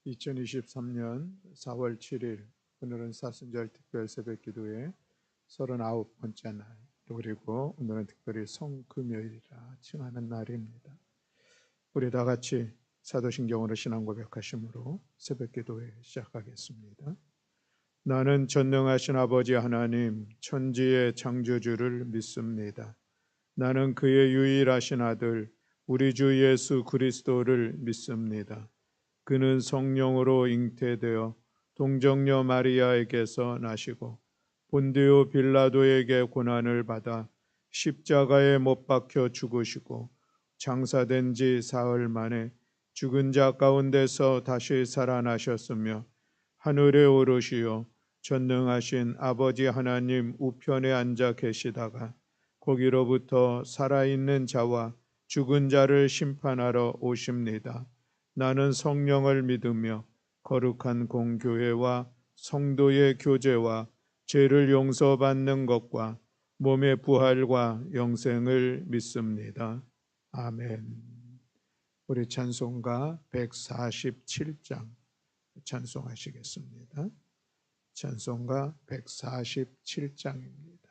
2023년 4월 7일 오늘은 사순절 특별 새벽기도의 39번째 날, 그리고 오늘은 특별히 성금요일이라 칭하는 날입니다. 우리 다 같이 사도신경으로 신앙 고백하심으로 새벽기도회 시작하겠습니다. 나는 전능하신 아버지 하나님 천지의 창조주를 믿습니다. 나는 그의 유일하신 아들 우리 주 예수 그리스도를 믿습니다. 그는 성령으로 잉태되어 동정녀 마리아에게서 나시고 본디오 빌라도에게 고난을 받아 십자가에 못 박혀 죽으시고 장사된 지 사흘 만에 죽은 자 가운데서 다시 살아나셨으며 하늘에 오르시어 전능하신 아버지 하나님 우편에 앉아 계시다가 거기로부터 살아있는 자와 죽은 자를 심판하러 오십니다. 나는 성령을 믿으며 거룩한 공교회와 성도의 교제와 죄를 용서받는 것과 몸의 부활과 영생을 믿습니다. 아멘. 우리 찬송가 147장 찬송하시겠습니다. 찬송가 147장입니다.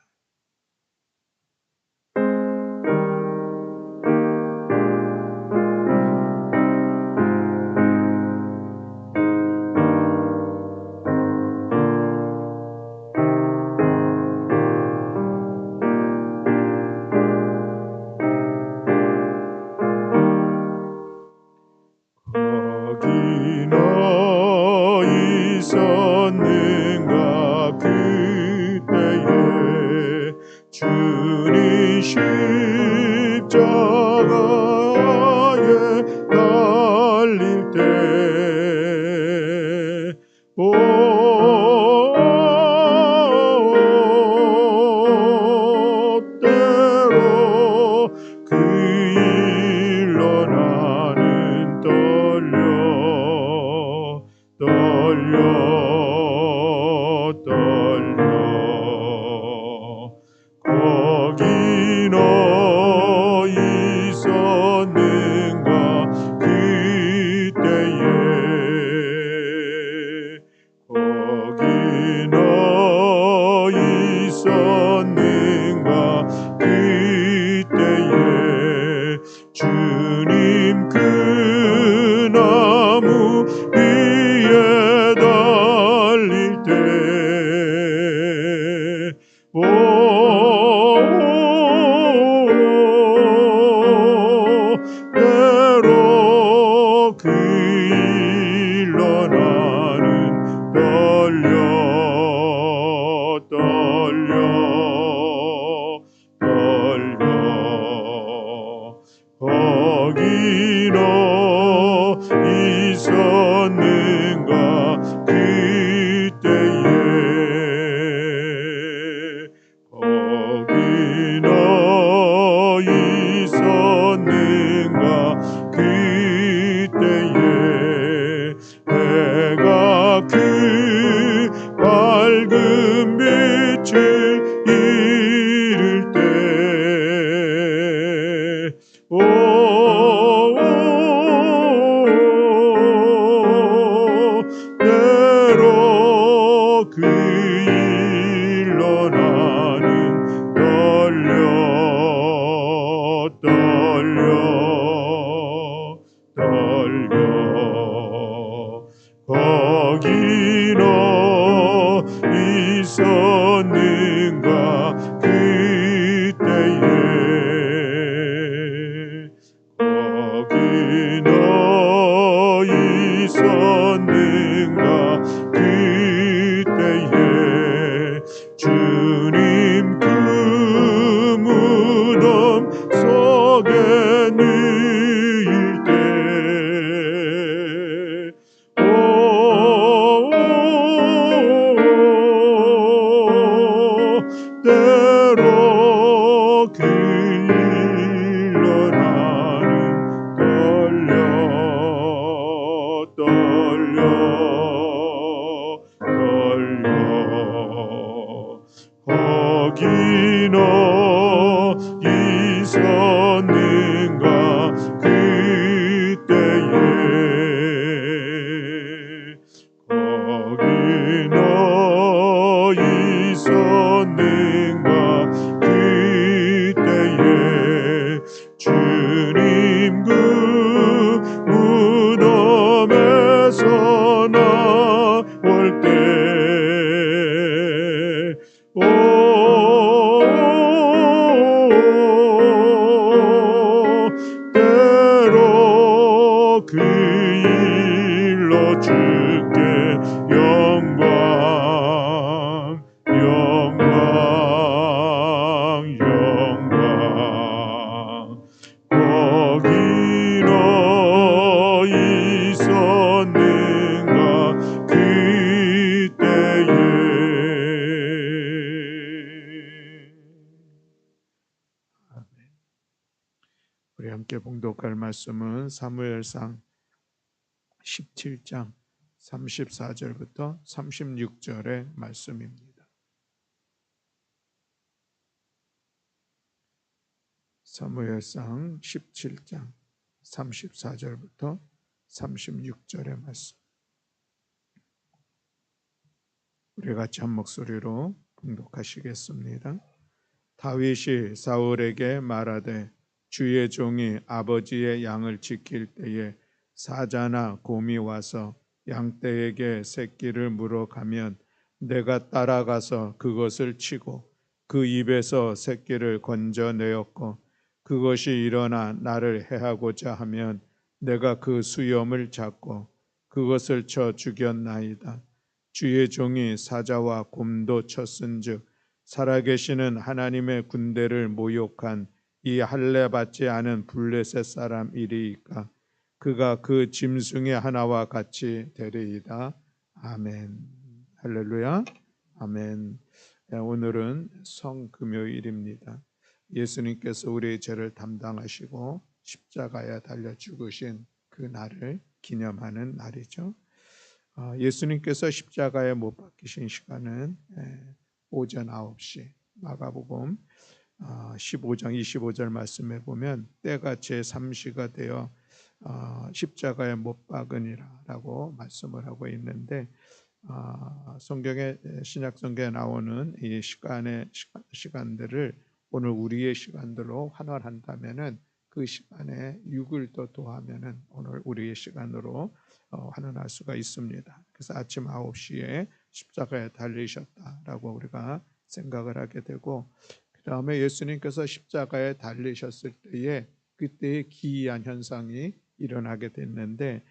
있었는가 그때에 주님 십자가에 달릴 때 때로 그 일로 나는 떨려 거기 너 있었는가 그때에 거기 너 있었는가 그때에 주님 그 나무 위에 달릴 때 때로 그 일로 나는 거기 너 있었는가 그때에 거기 너 있었는가 그때에 해가 그 밝은 빛을 이룰 때 때로 그 일로 나는 거기 너 있었는가 그때에 거기 너 있었는가 그때에 주님 그 무덤 속에 누일 때 일로 주께 영광 영광 영광 거기로 있었는가 그때에. 우리 함께 봉독할 말씀은 사무엘상 17장 34절부터 36절의 말씀입니다. 사무엘상 17장 34절부터 36절의 말씀. 우리 같이 한 목소리로 봉독하시겠습니다. 다윗이 사울에게 말하되 주의 종이 아버지의 양을 지킬 때에 사자나 곰이 와서 양떼에게 새끼를 물어가면 내가 따라가서 그것을 치고 그 입에서 새끼를 건져내었고 그것이 일어나 나를 해하고자 하면 내가 그 수염을 잡고 그것을 쳐 죽였나이다. 주의 종이 사자와 곰도 쳤은즉 살아계시는 하나님의 군대를 모욕한 이 할례 받지 않은 블레셋 사람이리이까 그가 그 짐승의 하나와 같이 되리이다. 아멘. 할렐루야. 아멘. 오늘은 성금요일입니다. 예수님께서 우리의 죄를 담당하시고 십자가에 달려 죽으신 그 날을 기념하는 날이죠. 예수님께서 십자가에 못 박히신 시간은 오전 9시. 마가복음 15장 25절 말씀에 보면 때가 제3시가 되어 십자가에 못 박으니라라고 말씀을 하고 있는데 성경에 신약 성경에 나오는 이 시간들을 오늘 우리의 시간들로 환원한다면은 그 시간에 6을 더 더하면은 오늘 우리의 시간으로 환원할 수가 있습니다. 그래서 아침 9시에 십자가에 달리셨다라고 우리가 생각을 하게 되고 그 다음에 예수님께서 십자가에 달리셨을 때에 그때의 기이한 현상이 일어나게 됐는데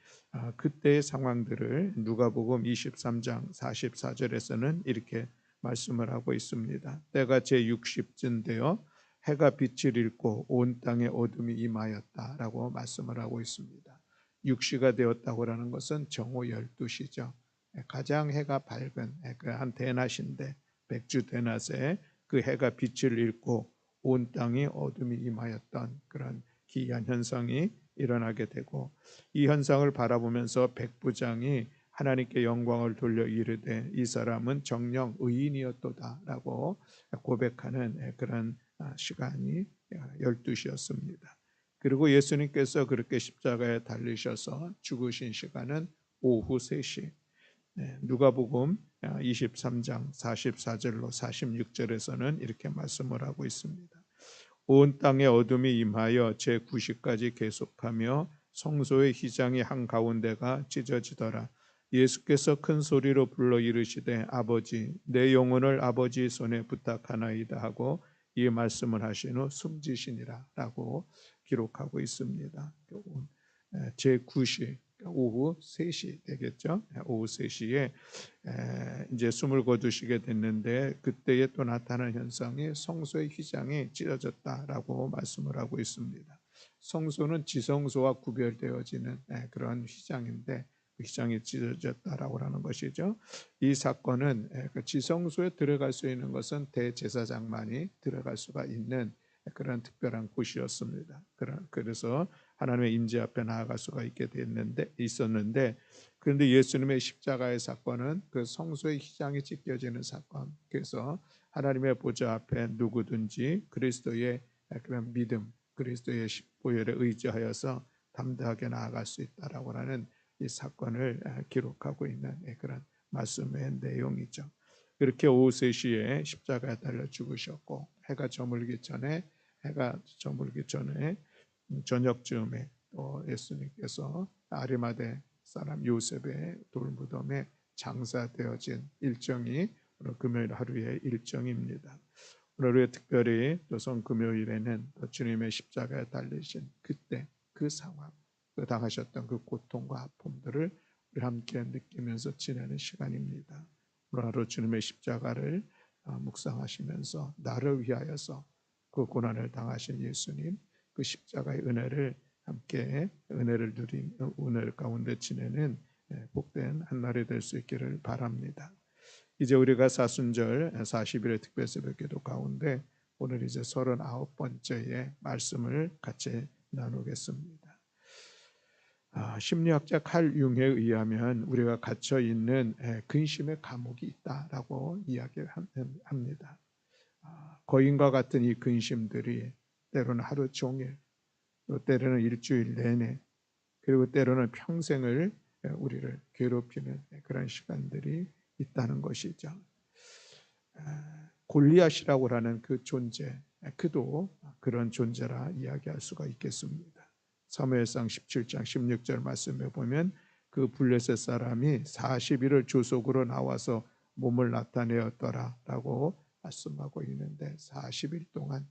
그때의 상황들을 누가복음 23장 44절에서는 이렇게 말씀을 하고 있습니다. 때가 제60쯤 되어 해가 빛을 잃고 온 땅에 어둠이 임하였다라고 말씀을 하고 있습니다. 6시가 되었다고 하는 것은 정오 12시죠. 가장 해가 밝은 한 대낮인데 백주 대낮에 그 해가 빛을 잃고 온 땅이 어둠이 임하였던 그런 기이한 현상이 일어나게 되고 이 현상을 바라보면서 백부장이 하나님께 영광을 돌려 이르되 이 사람은 정녕 의인이었도다라고 고백하는 그런 시간이 12시였습니다. 그리고 예수님께서 그렇게 십자가에 달리셔서 죽으신 시간은 오후 3시. 누가복음 23장 44절로 46절에서는 이렇게 말씀을 하고 있습니다. 온 땅에 어둠이 임하여 제9시까지 계속하며 성소의 휘장이 한가운데가 찢어지더라. 예수께서 큰 소리로 불러 이르시되 아버지 내 영혼을 아버지 손에 부탁하나이다 하고 이 말씀을 하신 후 숨지시니라 라고 기록하고 있습니다. 제9시 오후 3시 되겠죠. 오후 3시에 이제 숨을 거두시게 됐는데 그때에 또 나타난 현상이 성소의 휘장이 찢어졌다라고 말씀을 하고 있습니다. 성소는 지성소와 구별되어지는 그런 휘장인데 그 휘장이 찢어졌다라고 하는 것이죠. 이 사건은 지성소에 들어갈 수 있는 것은 대제사장만이 들어갈 수가 있는 그런 특별한 곳이었습니다. 그래서 하나님의 임재 앞에 나아갈 수가 있었는데 그런데 예수님의 십자가의 사건은 그 성소의 휘장이 찢겨지는 사건. 그래서 하나님의 보좌 앞에 누구든지 그리스도의 그런 믿음, 그리스도의 보혈에 의지하여서 담대하게 나아갈 수 있다라고 하는 이 사건을 기록하고 있는 그런 말씀의 내용이죠. 그렇게 오후 3시에 십자가에 달려 죽으셨고 해가 저물기 전에 저녁쯤에 또 예수님께서 아리마대 사람 요셉의 돌무덤에 장사되어진 일정이 오늘 금요일 하루의 일정입니다. 오늘 특별히 또 성금요일에는 또 주님의 십자가에 달리신 그때 그 상황 그 당하셨던 그 고통과 아픔들을 우리 함께 느끼면서 지내는 시간입니다. 오늘 하루 주님의 십자가를 묵상하시면서 나를 위하여서 그 고난을 당하신 예수님, 그 십자가의 은혜를 함께 은혜를 누린 은혜 가운데 지내는 복된 한 날이 될 수 있기를 바랍니다. 이제 우리가 사순절 40일의 특별 새벽기도 가운데 오늘 이제 39번째의 말씀을 같이 나누겠습니다. 심리학자 칼 융에 의하면 우리가 갇혀 있는 근심의 감옥이 있다라고 이야기합니다. 거인과 같은 이 근심들이 때로는 하루 종일, 또 때로는 일주일 내내, 그리고 때로는 평생을 우리를 괴롭히는 그런 시간들이 있다는 것이죠. 골리앗이라고 하는 그 존재, 그도 그런 존재라 이야기할 수가 있겠습니다. 사무엘상 17장 16절 말씀에 보면 그 블레셋 사람이 40일을 조속으로 나와서 몸을 나타내었더라라고 말씀하고 있는데 40일 동안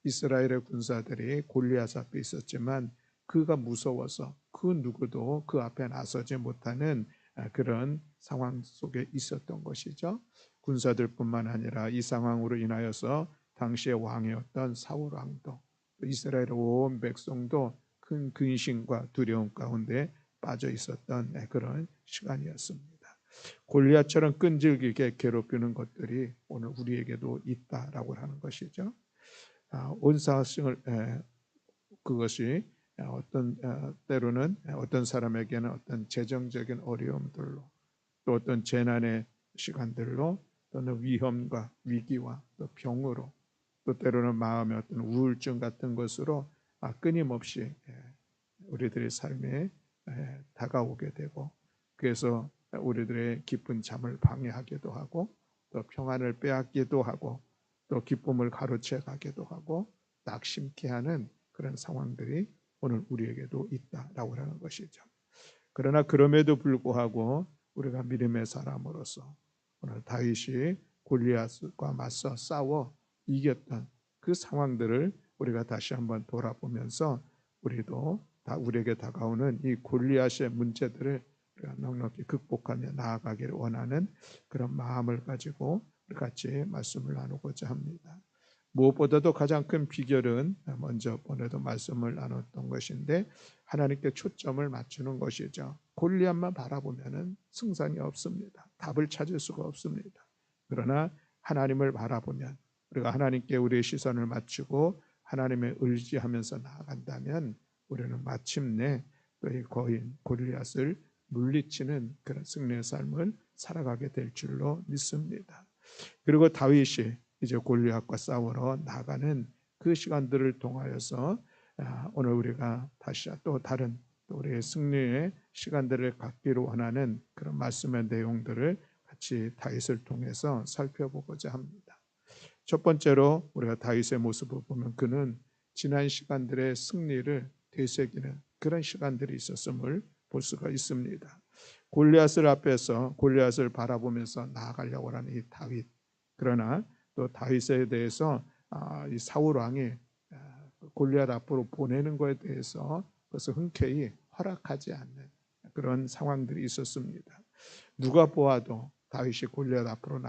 이스라엘의 군사들이 골리앗 앞에 있었지만 그가 무서워서 그 누구도 그 앞에 나서지 못하는 그런 상황 속에 있었던 것이죠. 군사들뿐만 아니라 이 상황으로 인하여서 당시의 왕이었던 사울 왕도 이스라엘 온 백성도 큰 근심과 두려움 가운데 빠져 있었던 그런 시간이었습니다. 골리앗처럼 끈질기게 괴롭히는 것들이 오늘 우리에게도 있다라고 하는 것이죠. 온 사실을 그것이 어떤 때로는 어떤 사람에게는 어떤 재정적인 어려움들로 또 어떤 재난의 시간들로 또는 위험과 위기와 또 병으로 또 때로는 마음의 어떤 우울증 같은 것으로 끊임없이 우리들의 삶에 다가오게 되고 그래서 우리들의 깊은 잠을 방해하기도 하고 또 평안을 빼앗기도 하고 또 기쁨을 가로채 가기도 하고 낙심케 하는 그런 상황들이 오늘 우리에게도 있다라고 하는 것이죠. 그러나 그럼에도 불구하고 우리가 믿음의 사람으로서 오늘 다윗이 골리앗과 맞서 싸워 이겼던 그 상황들을 우리가 다시 한번 돌아보면서 우리도 우리에게 다가오는 이 골리앗의 문제들을 우리가 넉넉히 극복하며 나아가기를 원하는 그런 마음을 가지고 우리 같이 말씀을 나누고자 합니다. 무엇보다도 가장 큰 비결은 먼저 오늘도 말씀을 나눴던 것인데 하나님께 초점을 맞추는 것이죠. 골리앗만 바라보면은 승산이 없습니다. 답을 찾을 수가 없습니다. 그러나 하나님을 바라보면 우리가 하나님께 우리의 시선을 맞추고 하나님을 의지하면서 나아간다면 우리는 마침내 이 거인 골리앗을 물리치는 그런 승리의 삶을 살아가게 될 줄로 믿습니다. 그리고 다윗이 이제 골리앗과 싸우러 나가는 그 시간들을 통하여서 오늘 우리가 다시 또 다른 우리의 승리의 시간들을 갖기로 원하는 그런 말씀의 내용들을 같이 다윗을 통해서 살펴보고자 합니다. 첫 번째로 우리가 다윗의 모습을 보면 그는 지난 시간들의 승리를 되새기는 그런 시간들이 있었음을 볼 수가 있습니다. 골리앗을 바라보면서 나아가려고 하는 이 다윗, 그러나 또 다윗에 대해서 이 사울 왕이 골리앗 앞으로 보내는 것에 대해서 그것을 흔쾌히 허락하지 않는 그런 상황들이 있었습니다. 누가 보아도 다윗이 골리앗 앞으로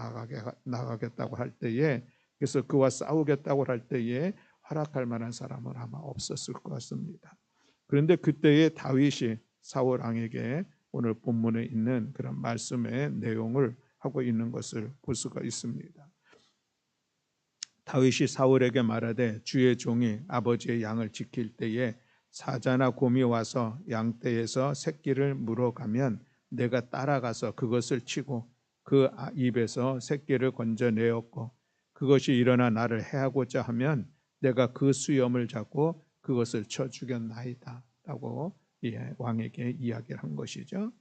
나가겠다고 할 때에 그래서 그와 싸우겠다고 할 때에 허락할 만한 사람은 아마 없었을 것 같습니다. 그런데 그때의 다윗이 사울 왕에게 오늘 본문에 있는 그런 말씀의 내용을 하고 있는 것을 볼 수가 있습니다. 다윗이 사울에게 말하되 주의 종이 아버지의 양을 지킬 때에 사자나 곰이 와서 양떼에서 새끼를 물어가면 내가 따라가서 그것을 치고 그 입에서 새끼를 건져내었고 그것이 일어나 나를 해하고자 하면 내가 그 수염을 잡고 그것을 쳐 죽였나이다 라고 왕에게 이야기를 한 것이죠.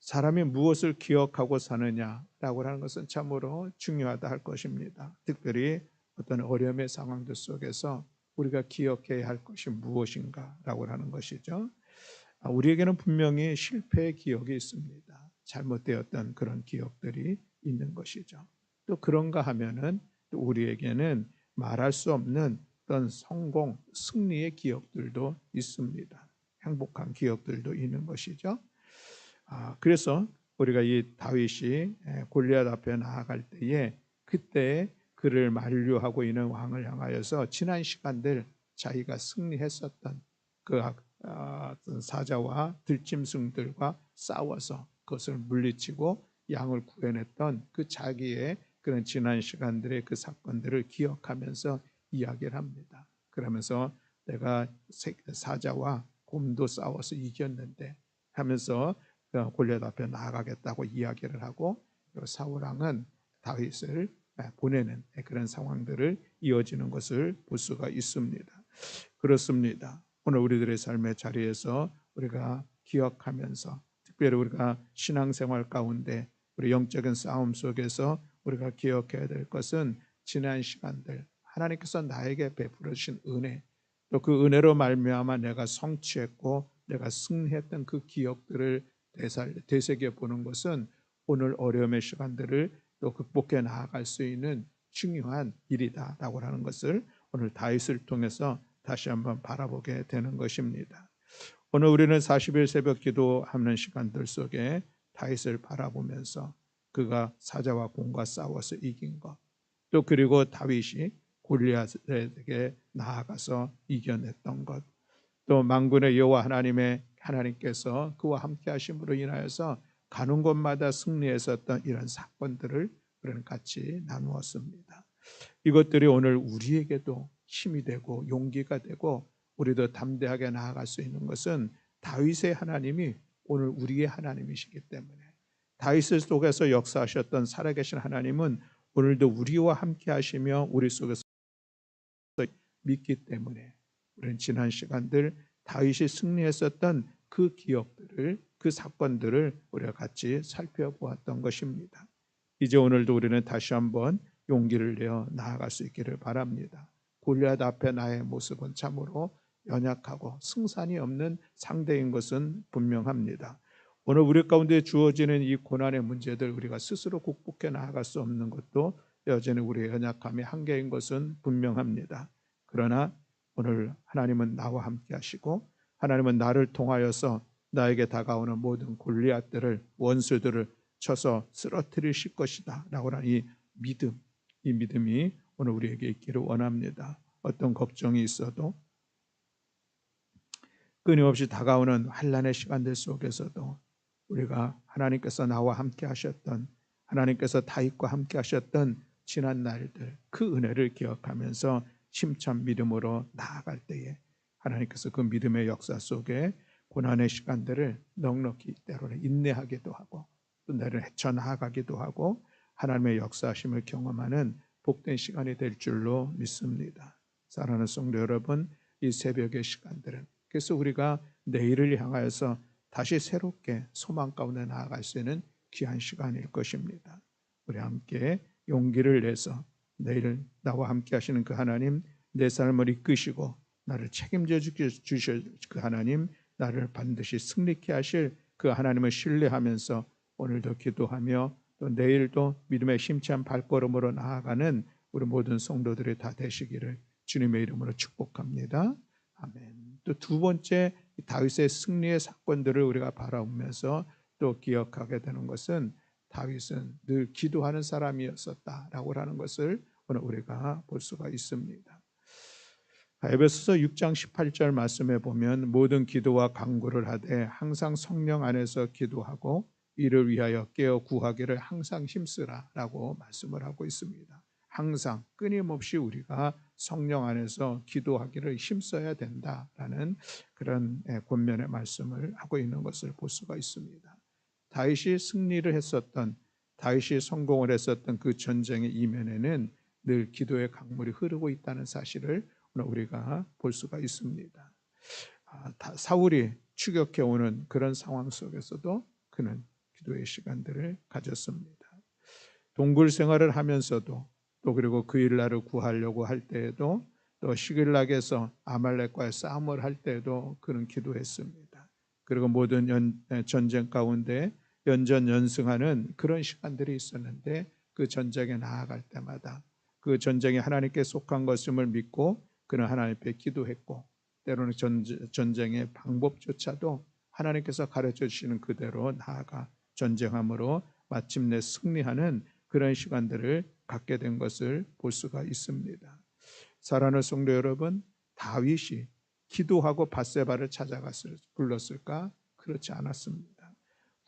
사람이 무엇을 기억하고 사느냐라고 하는 것은 참으로 중요하다 할 것입니다. 특별히 어떤 어려움의 상황들 속에서 우리가 기억해야 할 것이 무엇인가라고 하는 것이죠. 우리에게는 분명히 실패의 기억이 있습니다. 잘못되었던 그런 기억들이 있는 것이죠. 또 그런가 하면은 또 우리에게는 말할 수 없는 어떤 성공, 승리의 기억들도 있습니다. 행복한 기억들도 있는 것이죠. 그래서 우리가 이 다윗이 골리앗 앞에 나아갈 때에 그때 그를 만류하고 있는 왕을 향하여서 지난 시간들 자기가 승리했었던 그 어떤 사자와 들짐승들과 싸워서 그것을 물리치고 양을 구해냈던 그 자기의 그런 지난 시간들의 그 사건들을 기억하면서 이야기를 합니다. 그러면서 내가 사자와 곰도 싸워서 이겼는데 하면서 골리앗 앞에 나아가겠다고 이야기를 하고 사울 왕은 다윗을 보내는 그런 상황들을 이어지는 것을 볼 수가 있습니다. 그렇습니다. 오늘 우리들의 삶의 자리에서 우리가 기억하면서 특별히 우리가 신앙생활 가운데 우리 영적인 싸움 속에서 우리가 기억해야 될 것은 지난 시간들 하나님께서 나에게 베풀어 주신 은혜, 또 그 은혜로 말미암아 내가 성취했고 내가 승리했던 그 기억들을 되새겨 보는 것은 오늘 어려움의 시간들을 또 극복해 나아갈 수 있는 중요한 일이다라고 하는 것을 오늘 다윗을 통해서 다시 한번 바라보게 되는 것입니다. 오늘 우리는 40일 새벽 기도하는 시간들 속에 다윗을 바라보면서 그가 사자와 곰과 싸워서 이긴 것, 또 그리고 다윗이 골리앗에게 나아가서 이겨냈던 것, 또 만군의 여호와 하나님께서 그와 함께 하심으로 인하여서 가는 곳마다 승리했었던 이런 사건들을 우리는 같이 나누었습니다. 이것들이 오늘 우리에게도 힘이 되고 용기가 되고 우리도 담대하게 나아갈 수 있는 것은 다윗의 하나님이 오늘 우리의 하나님이시기 때문에, 다윗 속에서 역사하셨던 살아계신 하나님은 오늘도 우리와 함께 하시며 우리 속에서 믿기 때문에 우리는 지난 시간들 다윗이 승리했었던 그 기억들을, 그 사건들을 우리가 같이 살펴보았던 것입니다. 이제 오늘도 우리는 다시 한번 용기를 내어 나아갈 수 있기를 바랍니다. 골리앗 앞에 나의 모습은 참으로 연약하고 승산이 없는 상대인 것은 분명합니다. 오늘 우리 가운데 주어지는 이 고난의 문제들 우리가 스스로 극복해 나아갈 수 없는 것도 여전히 우리의 연약함의 한계인 것은 분명합니다. 그러나 오늘 하나님은 나와 함께 하시고 하나님은 나를 통하여서 나에게 다가오는 모든 골리앗들을, 원수들을 쳐서 쓰러뜨리실 것이다 라고 하는 이 믿음이 오늘 우리에게 있기를 원합니다. 어떤 걱정이 있어도, 끊임없이 다가오는 환난의 시간들 속에서도 우리가 하나님께서 나와 함께 하셨던, 하나님께서 다윗과 함께 하셨던 지난 날들 그 은혜를 기억하면서 힘찬 믿음으로 나아갈 때에 하나님께서 그 믿음의 역사 속에 고난의 시간들을 넉넉히 때로는 인내하기도 하고 또 나를 헤쳐나가기도 하고 하나님의 역사하심을 경험하는 복된 시간이 될 줄로 믿습니다. 사랑하는 성도 여러분, 이 새벽의 시간들은 그래서 우리가 내일을 향하여서 다시 새롭게 소망 가운데 나아갈 수 있는 귀한 시간일 것입니다. 우리 함께 용기를 내서 내일 나와 함께 하시는 그 하나님, 내 삶을 이끄시고 나를 책임져 주실 그 하나님, 나를 반드시 승리케 하실 그 하나님을 신뢰하면서 오늘도 기도하며 또 내일도 믿음의 힘찬 발걸음으로 나아가는 우리 모든 성도들이 다 되시기를 주님의 이름으로 축복합니다. 아멘. 또 두 번째 다윗의 승리의 사건들을 우리가 바라보면서 또 기억하게 되는 것은 다윗은 늘 기도하는 사람이었었다라고 하는 것을 오늘 우리가 볼 수가 있습니다. 에베소서 6장 18절 말씀에 보면 모든 기도와 간구를 하되 항상 성령 안에서 기도하고 이를 위하여 깨어 구하기를 항상 힘쓰라라고 말씀을 하고 있습니다. 항상 끊임없이 우리가 성령 안에서 기도하기를 힘써야 된다라는 그런 권면의 말씀을 하고 있는 것을 볼 수가 있습니다. 다윗이 승리를 했었던, 다윗이 성공을 했었던 그 전쟁의 이면에는 늘 기도의 강물이 흐르고 있다는 사실을 오늘 우리가 볼 수가 있습니다. 사울이 추격해 오는 그런 상황 속에서도 그는 기도의 시간들을 가졌습니다. 동굴 생활을 하면서도 또 그리고 그 일날을 구하려고 할 때에도 또 시글락에서 아말렉과의 싸움을 할 때에도 그는 기도했습니다. 그리고 모든 전쟁 가운데 연전연승하는 그런 시간들이 있었는데 그 전쟁에 나아갈 때마다 그 전쟁이 하나님께 속한 것임을 믿고 그는 하나님 앞에 기도했고 때로는 전쟁의 방법조차도 하나님께서 가르쳐 주시는 그대로 나아가 전쟁함으로 마침내 승리하는 그런 시간들을 갖게 된 것을 볼 수가 있습니다. 사랑하는 성도 여러분, 다윗이 기도하고 밧세바를 불렀을까? 그렇지 않았습니다.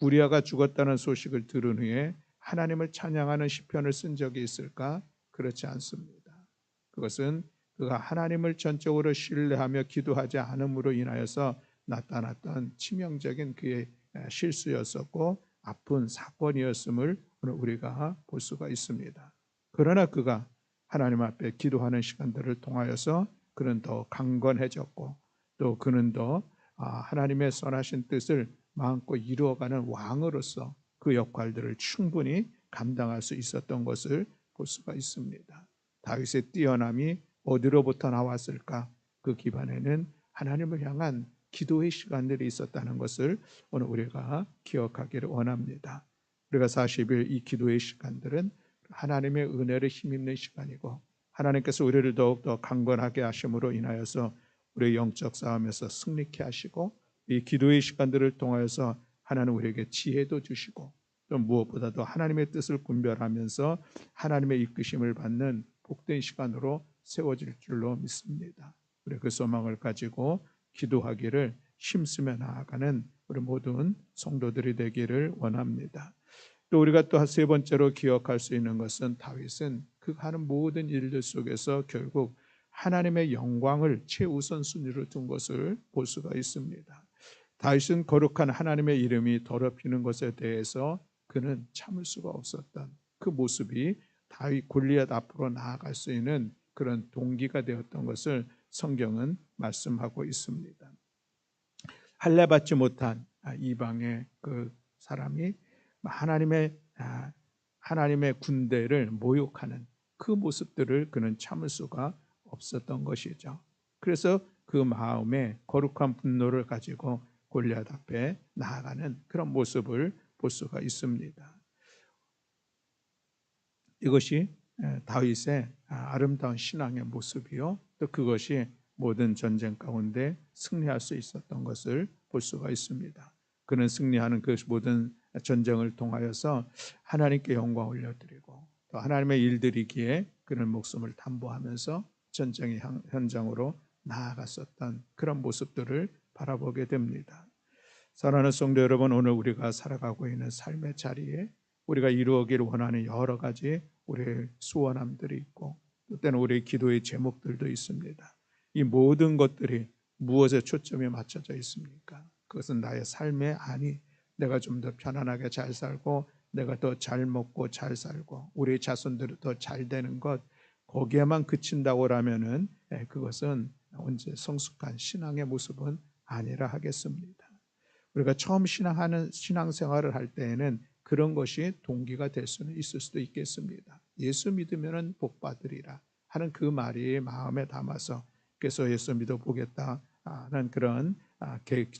우리아가 죽었다는 소식을 들은 후에 하나님을 찬양하는 시편을 쓴 적이 있을까? 그렇지 않습니다. 그것은 그가 하나님을 전적으로 신뢰하며 기도하지 않음으로 인하여서 나타났던 치명적인 그의 실수였었고 아픈 사건이었음을 우리가 볼 수가 있습니다. 그러나 그가 하나님 앞에 기도하는 시간들을 통하여서 그는 더 강건해졌고 또 그는 더 하나님의 선하신 뜻을 마음껏 이루어가는 왕으로서 그 역할들을 충분히 감당할 수 있었던 것을 볼 수가 있습니다. 다윗의 뛰어남이 어디로부터 나왔을까? 그 기반에는 하나님을 향한 기도의 시간들이 있었다는 것을 오늘 우리가 기억하기를 원합니다. 우리가 40일 이 기도의 시간들은 하나님의 은혜를 힘입는 시간이고 하나님께서 우리를 더욱더 강건하게 하심으로 인하여서 우리의 영적 싸움에서 승리케 하시고 이 기도의 시간들을 통하여서 하나님 우리에게 지혜도 주시고 또 무엇보다도 하나님의 뜻을 분별하면서 하나님의 이끄심을 받는 복된 시간으로 세워질 줄로 믿습니다. 우리 그 소망을 가지고 기도하기를 힘쓰며 나아가는 우리 모든 성도들이 되기를 원합니다. 또 우리가 또 세 번째로 기억할 수 있는 것은 다윗은 그 하는 모든 일들 속에서 결국 하나님의 영광을 최우선순위로 둔 것을 볼 수가 있습니다. 다윗은 거룩한 하나님의 이름이 더럽히는 것에 대해서 그는 참을 수가 없었던 그 모습이 다윗 골리앗 앞으로 나아갈 수 있는 그런 동기가 되었던 것을 성경은 말씀하고 있습니다. 할례받지 못한 이방의 그 사람이 하나님의 군대를 모욕하는 그 모습들을 그는 참을 수가 없었던 것이죠. 그래서 그 마음에 거룩한 분노를 가지고 골리앗 앞에 나아가는 그런 모습을 볼 수가 있습니다. 이것이 다윗의 아름다운 신앙의 모습이요. 또 그것이 모든 전쟁 가운데 승리할 수 있었던 것을 볼 수가 있습니다. 그는 승리하는 그 모든 전쟁을 통하여서 하나님께 영광 올려드리고 또 하나님의 일들이기에 그는 목숨을 담보하면서 전쟁의 현장으로 나아갔었던 그런 모습들을 바라보게 됩니다. 사랑하는 성도 여러분, 오늘 우리가 살아가고 있는 삶의 자리에 우리가 이루어기를 원하는 여러 가지 우리의 소원함들이 있고 또 때는 우리의 기도의 제목들도 있습니다. 이 모든 것들이 무엇에 초점이 맞춰져 있습니까? 그것은 나의 삶의 안이 내가 좀 더 편안하게 잘 살고 내가 더 잘 먹고 잘 살고 우리 자손들이 더 잘 되는 것 거기에만 그친다고 하면은 그것은 언제 성숙한 신앙의 모습은 아니라 하겠습니다. 우리가 처음 신앙생활을 할 때에는 그런 것이 동기가 될 수는 있을 수도 있겠습니다. 예수 믿으면 복 받으리라 하는 그 말이 마음에 담아서 그래서 예수 믿어 보겠다는 그런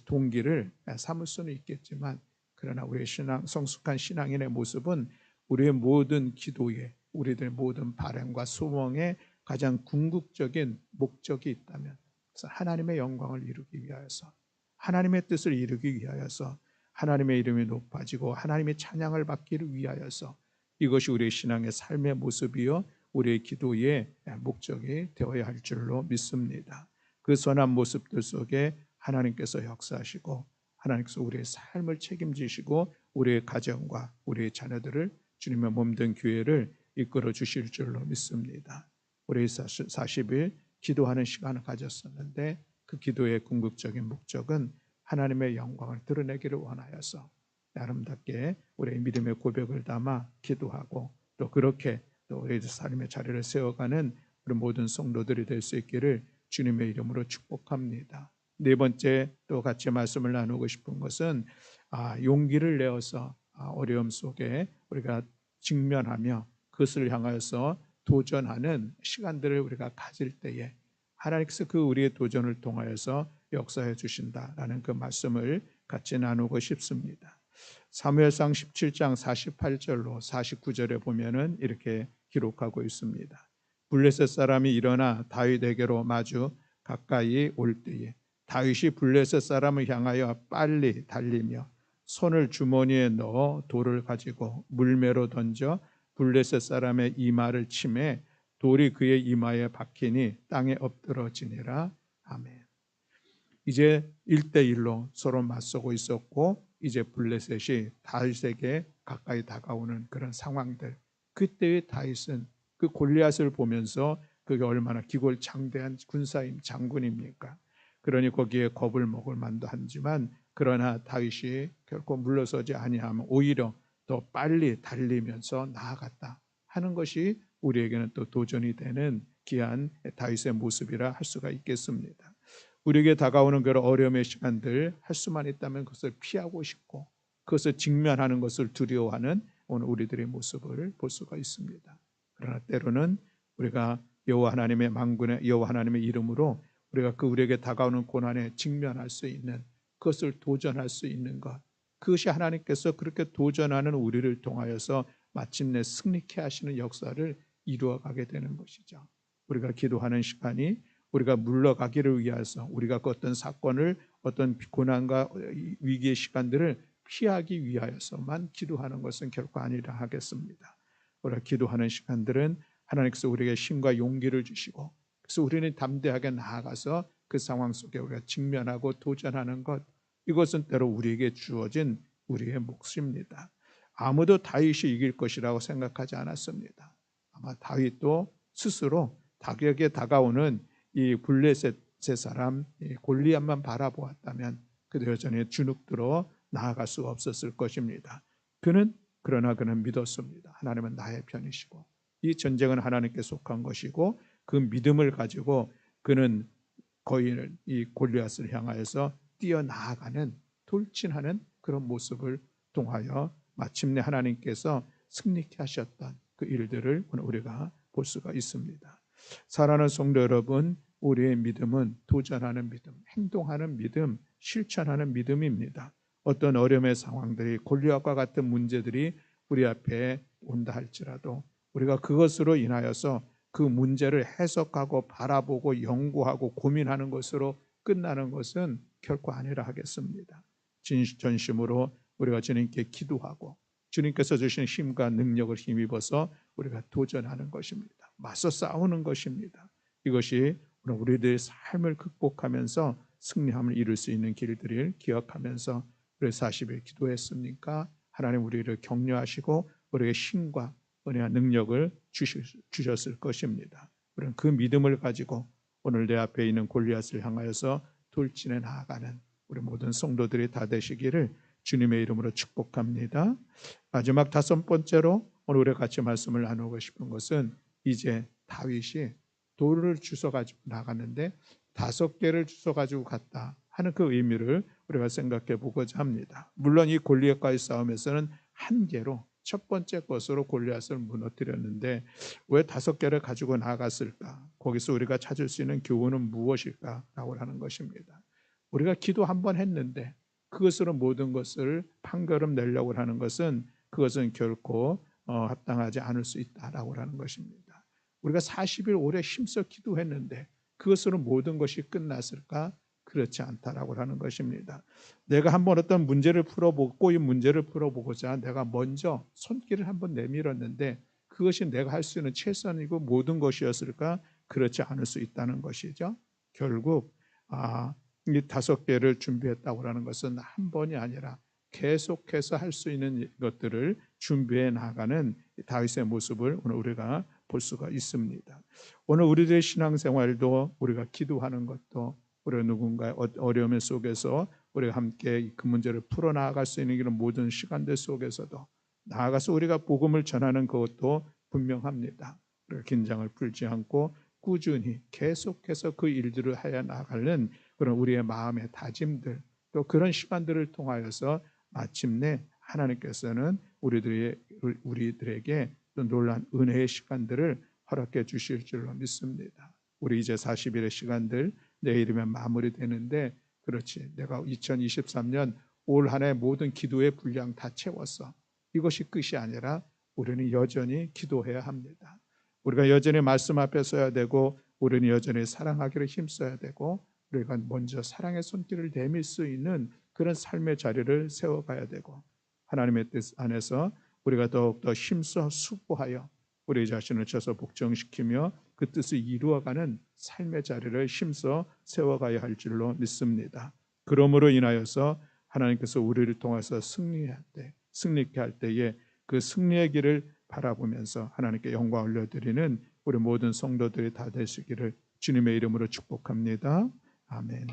동기를 삼을 수는 있겠지만 그러나 우리의 성숙한 신앙인의 모습은 우리의 모든 기도에 우리들 모든 바람과 소망에 가장 궁극적인 목적이 있다면 그래서 하나님의 영광을 이루기 위하여서 하나님의 뜻을 이루기 위하여서 하나님의 이름이 높아지고 하나님의 찬양을 받기를 위하여서 이것이 우리의 신앙의 삶의 모습이요 우리의 기도의 목적이 되어야 할 줄로 믿습니다. 그 선한 모습들 속에 하나님께서 역사하시고 하나님께서 우리의 삶을 책임지시고 우리의 가정과 우리의 자녀들을 주님의 몸된 교회를 이끌어 주실 줄로 믿습니다. 우리 40일 기도하는 시간을 가졌었는데 그 기도의 궁극적인 목적은 하나님의 영광을 드러내기를 원하여서 아름답게 우리의 믿음의 고백을 담아 기도하고 또 그렇게 또 우리의 삶의 자리를 세워가는 우리 모든 성도들이 될 수 있기를 주님의 이름으로 축복합니다. 네 번째 또 같이 말씀을 나누고 싶은 것은 용기를 내어서 어려움 속에 우리가 직면하며 그것을 향하여서 도전하는 시간들을 우리가 가질 때에 하나님께서 그 우리의 도전을 통하여서 역사해 주신다라는 그 말씀을 같이 나누고 싶습니다. 사무엘상 17장 48절로 49절에 보면은 이렇게 기록하고 있습니다. 블레셋 사람이 일어나 다윗에게로 마주 가까이 올 때에 다윗이 블레셋 사람을 향하여 빨리 달리며 손을 주머니에 넣어 돌을 가지고 물매로 던져 블레셋 사람의 이마를 치매 돌이 그의 이마에 박히니 땅에 엎드러지니라. 아멘. 이제 1대1로 서로 맞서고 있었고 이제 블레셋이 다윗에게 가까이 다가오는 그런 상황들. 그때의 다윗은 그 골리앗을 보면서 그게 얼마나 기골장대한 군사임 장군입니까? 그러니 거기에 겁을 먹을 만도 하지만 그러나 다윗이 결코 물러서지 아니하면 오히려 더 빨리 달리면서 나아갔다 하는 것이 우리에게는 또 도전이 되는 귀한 다윗의 모습이라 할 수가 있겠습니다. 우리에게 다가오는 그런 어려움의 시간들 할 수만 있다면 그것을 피하고 싶고 그것을 직면하는 것을 두려워하는 오늘 우리들의 모습을 볼 수가 있습니다. 그러나 때로는 우리가 여호와 하나님의 만군의 여호와 하나님의 이름으로 우리가 그 우리에게 다가오는 고난에 직면할 수 있는 그것을 도전할 수 있는 것, 그것이 하나님께서 그렇게 도전하는 우리를 통하여서 마침내 승리케 하시는 역사를 이루어가게 되는 것이죠. 우리가 기도하는 시간이 우리가 물러가기를 위해서 우리가 그 어떤 사건을 어떤 고난과 위기의 시간들을 피하기 위하여서만 기도하는 것은 결코 아니라 하겠습니다. 우리가 기도하는 시간들은 하나님께서 우리에게 힘과 용기를 주시고 그래서 우리는 담대하게 나아가서 그 상황 속에 우리가 직면하고 도전하는 것, 이것은 때로 우리에게 주어진 우리의 몫입니다. 아무도 다윗이 이길 것이라고 생각하지 않았습니다. 아마 다윗도 스스로 다윗에게 다가오는 이 블레셋 사람 골리앗만 바라보았다면 그도 여전히 주눅들어 나아갈 수 없었을 것입니다. 그러나 그는 믿었습니다. 하나님은 나의 편이시고 이 전쟁은 하나님께 속한 것이고 그 믿음을 가지고 그는 거인을 이 골리앗을 향하여서 뛰어나아가는 돌진하는 그런 모습을 통하여 마침내 하나님께서 승리케 하셨던 그 일들을 우리가 볼 수가 있습니다. 사랑하는 성도 여러분, 우리의 믿음은 도전하는 믿음, 행동하는 믿음, 실천하는 믿음입니다. 어떤 어려움의 상황들이 골리앗과 같은 문제들이 우리 앞에 온다 할지라도 우리가 그것으로 인하여서 그 문제를 해석하고 바라보고 연구하고 고민하는 것으로 끝나는 것은 결코 아니라 하겠습니다. 전심으로 우리가 주님께 기도하고 주님께서 주신 힘과 능력을 힘입어서 우리가 도전하는 것입니다. 맞서 싸우는 것입니다. 이것이 우리들의 삶을 극복하면서 승리함을 이룰 수 있는 길들을 기억하면서 우리 40일 기도했습니까? 하나님 우리를 격려하시고 우리에게 힘과 은혜와 능력을 주셨을 것입니다. 우리는 그 믿음을 가지고 오늘 내 앞에 있는 골리앗을 향하여서 돌진해 나아가는 우리 모든 성도들이 다 되시기를 주님의 이름으로 축복합니다. 마지막 5번째로 오늘 우리가 같이 말씀을 나누고 싶은 것은 이제 다윗이 돌을 주워가지고 나갔는데 5개를 주워가지고 갔다 하는 그 의미를 우리가 생각해 보고자 합니다. 물론 이 골리앗과의 싸움에서는 한 개로 첫 번째 것으로 골리앗을 무너뜨렸는데 왜 5개를 가지고 나갔을까? 거기서 우리가 찾을 수 있는 교훈은 무엇일까라고 하는 것입니다. 우리가 기도 한 번 했는데 그것으로 모든 것을 판결을 내려고 하는 것은 그것은 결코 합당하지 않을 수 있다라고 하는 것입니다. 우리가 40일 오래 힘써 기도했는데 그것으로 모든 것이 끝났을까? 그렇지 않다라고 하는 것입니다. 내가 한번 어떤 문제를 풀어보고 이 문제를 풀어보고자 내가 먼저 손길을 한번 내밀었는데 그것이 내가 할 수 있는 최선이고 모든 것이었을까? 그렇지 않을 수 있다는 것이죠. 결국 이 5개를 준비했다고 하는 것은 한 번이 아니라 계속해서 할 수 있는 것들을 준비해 나가는 다윗의 모습을 오늘 우리가 볼 수가 있습니다. 오늘 우리들의 신앙생활도 우리가 기도하는 것도 우리가 누군가의 어려움 속에서 우리가 함께 그 문제를 풀어나갈 수 있는 이런 모든 시간들 속에서도 나아가서 우리가 복음을 전하는 것도 분명합니다. 우리가 긴장을 풀지 않고 꾸준히 계속해서 그 일들을 하여 나가는 그런 우리의 마음의 다짐들 또 그런 시간들을 통하여서 마침내 하나님께서는 우리들에게 또 놀라운 은혜의 시간들을 허락해 주실 줄로 믿습니다. 우리 이제 40일의 시간들 내일이면 마무리되는데 그렇지 내가 2023년 올 한 해 모든 기도의 분량 다 채웠어. 이것이 끝이 아니라 우리는 여전히 기도해야 합니다. 우리가 여전히 말씀 앞에 서야 되고 우리는 여전히 사랑하기를 힘써야 되고 우리가 먼저 사랑의 손길을 내밀 수 있는 그런 삶의 자리를 세워가야 되고 하나님의 뜻 안에서 우리가 더욱더 힘써 수고하여 우리 자신을 쳐서 복종시키며 그 뜻을 이루어가는 삶의 자리를 힘써 세워가야 할 줄로 믿습니다. 그러므로 인하여서 하나님께서 우리를 통해서 승리케 할 때에 그 승리의 길을 바라보면서 하나님께 영광을 올려드리는 우리 모든 성도들이 다 되시기를 주님의 이름으로 축복합니다. 아멘.